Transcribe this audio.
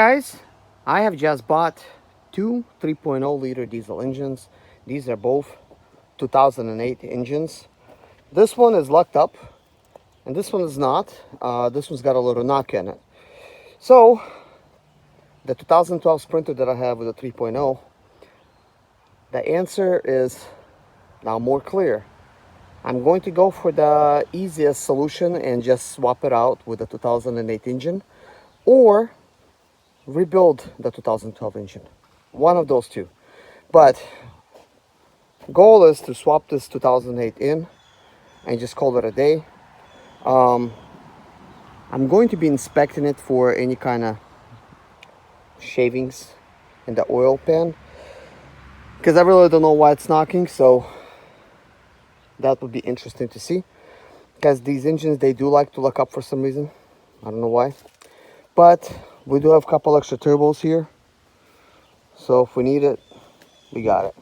Guys, I have just bought two 3.0 liter diesel engines. These are both 2008 engines. This one is locked up and this one is not. This one's got a little knock in it. So the 2012 Sprinter that I have with a 3.0, the answer is now more clear. I'm going to go for the easiest solution and just swap it out with the 2008 engine, or rebuild the 2012 engine. One of those two. But goal is to swap this 2008 in and just call it a day. I'm going to be inspecting it for any kind of shavings in the oil pan, because I really don't know why it's knocking, so that would be interesting to see. Because these engines, they do like to lock up for some reason. I don't know why. But we do have a couple extra turbos here, so if we need it, we got it.